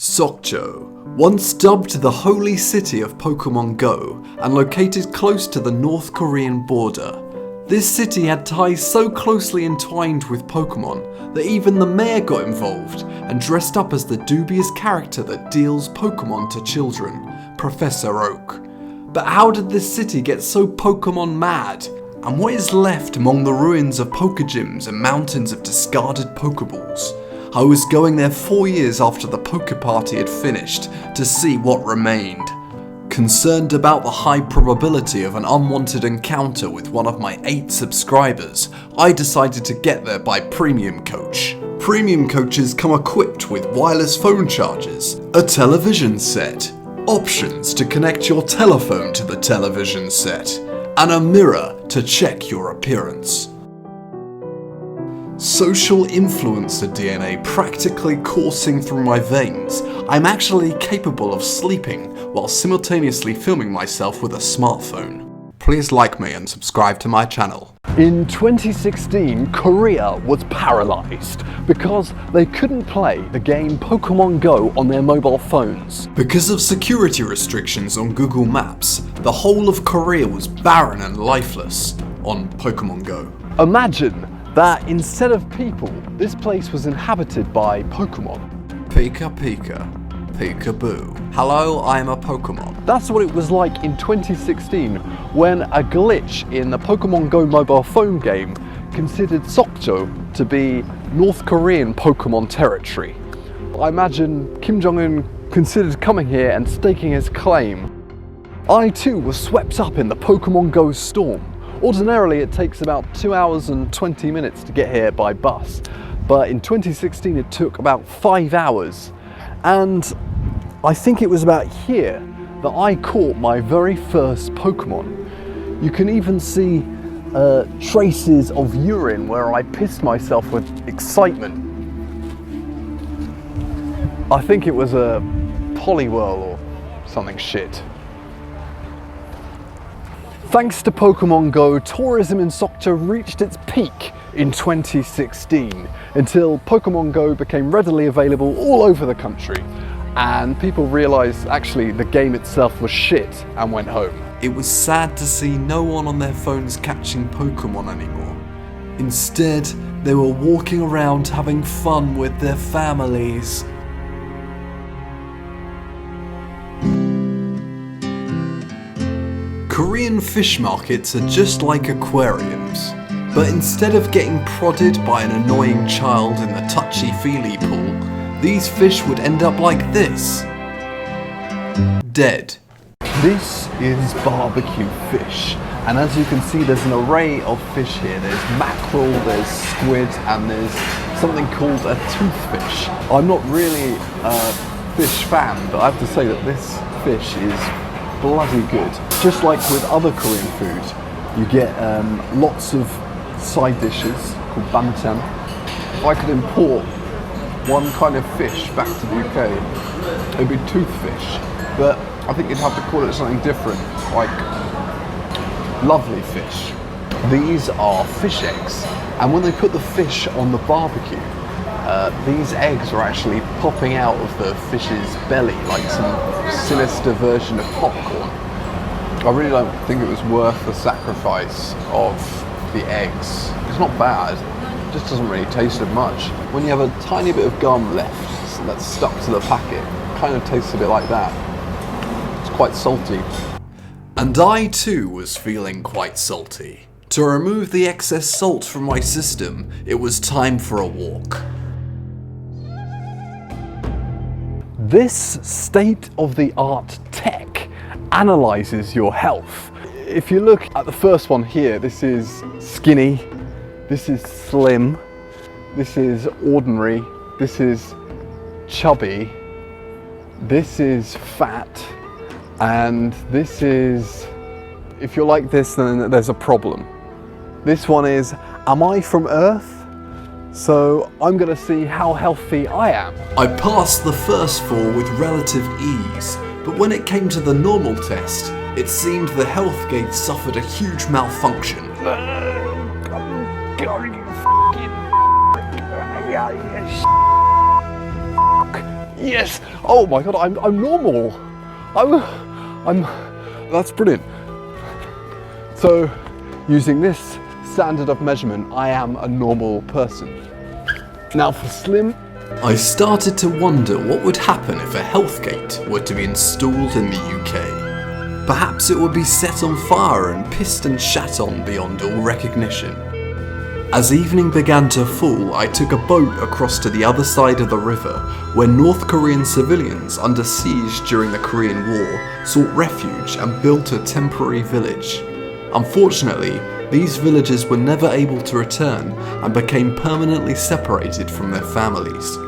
Sokcho, once dubbed the holy city of Pokemon Go and located close to the North Korean border. This city had ties so closely entwined with Pokemon that even the mayor got involved and dressed up as the dubious character that deals Pokemon to children, Professor Oak. But how did this city get so Pokemon mad? And what is left among the ruins of Pokegyms and mountains of discarded Pokeballs? I was going there 4 years after the Poke Party had finished to see what remained. Concerned about the high probability of an unwanted encounter with one of my 8 subscribers, I decided to get there by Premium Coach. Premium Coaches come equipped with wireless phone chargers, a television set, options to connect your telephone to the television set, and a mirror to check your appearance. Social influencer DNA practically coursing through my veins, I'm actually capable of sleeping while simultaneously filming myself with a smartphone. Please like me and subscribe to my channel. In 2016, Korea was paralysed because they couldn't play the game Pokemon Go on their mobile phones. Because of security restrictions on Google Maps, the whole of Korea was barren and lifeless on Pokemon Go. Imagine that instead of people, this place was inhabited by Pokemon. Pika Pika, Peekaboo. Hello, I'm a Pokemon. That's what it was like in 2016 when a glitch in the Pokemon Go mobile phone game considered Sokcho to be North Korean Pokemon territory. I imagine Kim Jong-un considered coming here and staking his claim. I too was swept up in the Pokemon Go storm. Ordinarily it takes about 2 hours and 20 minutes to get here by bus, but in 2016 it took about 5 hours. And I think it was about here that I caught my very first Pokemon. You can even see traces of urine where I pissed myself with excitement. I think it was a Poliwhirl or something shit. Thanks to Pokemon Go, tourism in Sokcho reached its peak in 2016 until Pokemon Go became readily available all over the country and people realised actually the game itself was shit and went home. It was sad to see no one on their phones catching Pokemon anymore. Instead, they were walking around having fun with their families. Korean fish markets are just like aquariums, but instead of getting prodded by an annoying child in the touchy-feely pool, these fish would end up like this. Dead. This is barbecue fish, and as you can see there's an array of fish here. There's mackerel, there's squid, and there's something called a toothfish. I'm not really a fish fan, but I have to say that this fish is bloody good. Just like with other Korean food, you get lots of side dishes called banchan. If I could import one kind of fish back to the UK, it'd be toothfish. But I think you'd have to call it something different, like lovely fish. These are fish eggs, and when they put the fish on the barbecue, these eggs are actually popping out of the fish's belly like some sinister version of popcorn. I really don't think it was worth the sacrifice of the eggs. It's not bad, it just doesn't really taste of much. When you have a tiny bit of gum left that's stuck to the packet, it kind of tastes a bit like that. It's quite salty. And I too was feeling quite salty. To remove the excess salt from my system, it was time for a walk. This state-of-the-art tech analyzes your health. If you look at the first one here, this is skinny, this is slim, this is ordinary, this is chubby, this is fat, and this is, if you're like this, then there's a problem. This one is, am I from Earth? So I'm gonna see how healthy I am. I passed the first 4 with relative ease, but when it came to the normal test, it seemed the health gauge suffered a huge malfunction. Yes! Oh my god, I'm normal! That's brilliant. So, using this standard of measurement, I am a normal person. Now for Slim. I started to wonder what would happen if a health gate were to be installed in the UK. Perhaps it would be set on fire and pissed and shat on beyond all recognition. As evening began to fall, I took a boat across to the other side of the river, where North Korean civilians under siege during the Korean War sought refuge and built a temporary village. Unfortunately, these villagers were never able to return and became permanently separated from their families.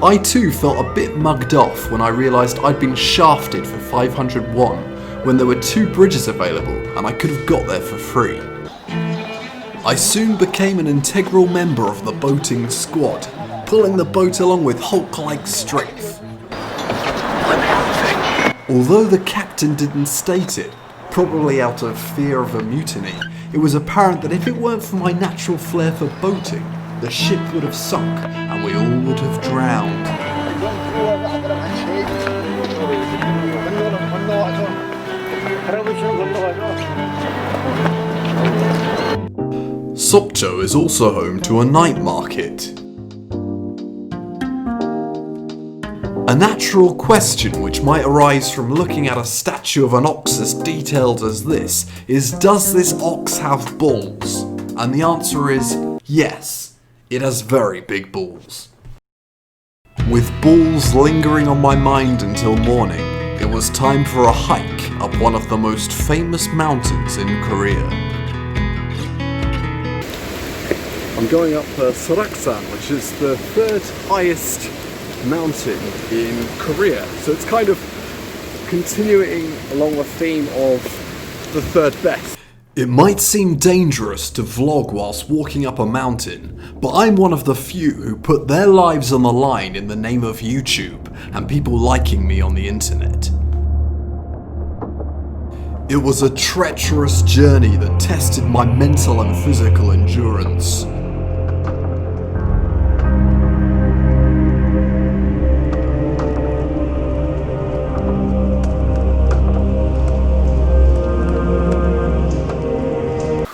I too felt a bit mugged off when I realised I'd been shafted for 500 won when there were 2 bridges available and I could have got there for free. I soon became an integral member of the boating squad, pulling the boat along with Hulk-like strength. Although the captain didn't state it, probably out of fear of a mutiny, it was apparent that if it weren't for my natural flair for boating, the ship would have sunk and we all would have drowned. Sokcho is also home to a night market. A natural question which might arise from looking at a statue of an ox as detailed as this is, does this ox have balls? And the answer is yes, it has very big balls. With balls lingering on my mind until morning, it was time for a hike up one of the most famous mountains in Korea. I'm going up Soraksan, which is the 3rd highest mountain in Korea. So it's kind of continuing along the theme of the 3rd best. It might seem dangerous to vlog whilst walking up a mountain, but I'm one of the few who put their lives on the line in the name of YouTube and people liking me on the internet. It was a treacherous journey that tested my mental and physical endurance.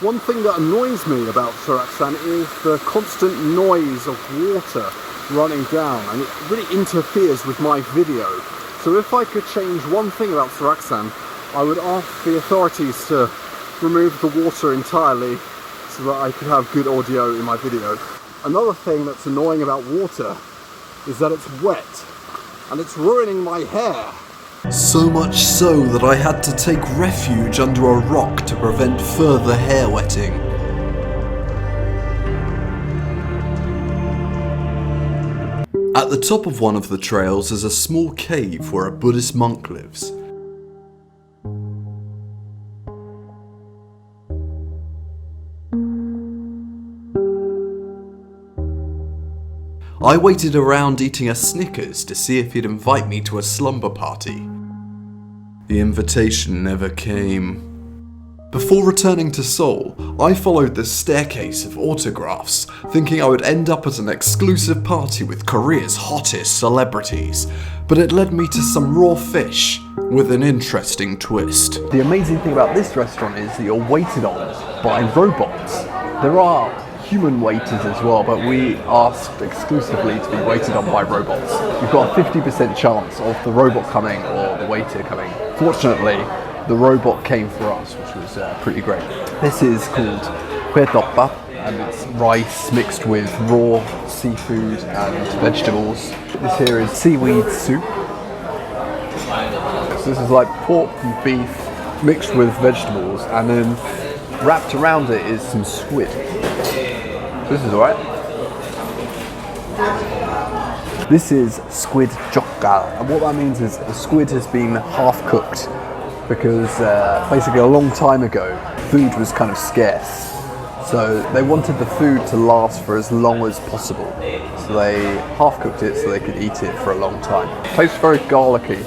One thing that annoys me about Soraksan is the constant noise of water running down, and it really interferes with my video. So if I could change one thing about Soraksan, I would ask the authorities to remove the water entirely so that I could have good audio in my video. Another thing that's annoying about water is that it's wet and it's ruining my hair. So much so that I had to take refuge under a rock to prevent further hair wetting. At the top of one of the trails is a small cave where a Buddhist monk lives. I waited around eating a Snickers to see if he'd invite me to a slumber party. The invitation never came. Before returning to Seoul, I followed the staircase of autographs, thinking I would end up at an exclusive party with Korea's hottest celebrities, but it led me to some raw fish with an interesting twist. The amazing thing about this restaurant is that you're waited on by robots. There are human waiters as well, but we asked exclusively to be waited on by robots. You've got a 50% chance of the robot coming or the waiter coming. Fortunately, the robot came for us, which was pretty great. This is called huetopbap, and it's rice mixed with raw seafood and vegetables. This here is seaweed soup. So this is like pork and beef mixed with vegetables, and then wrapped around it is some squid. This is alright. This is squid jokkal, and what that means is the squid has been half cooked because basically a long time ago food was kind of scarce, so they wanted the food to last for as long as possible, so they half cooked it so they could eat it for a long time. It tastes very garlicky.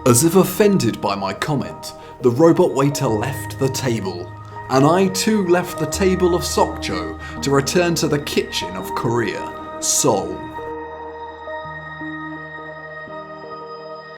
As if offended by my comment, the robot waiter left the table, and I too left the table of Sokcho to return to the kitchen of Korea, Seoul.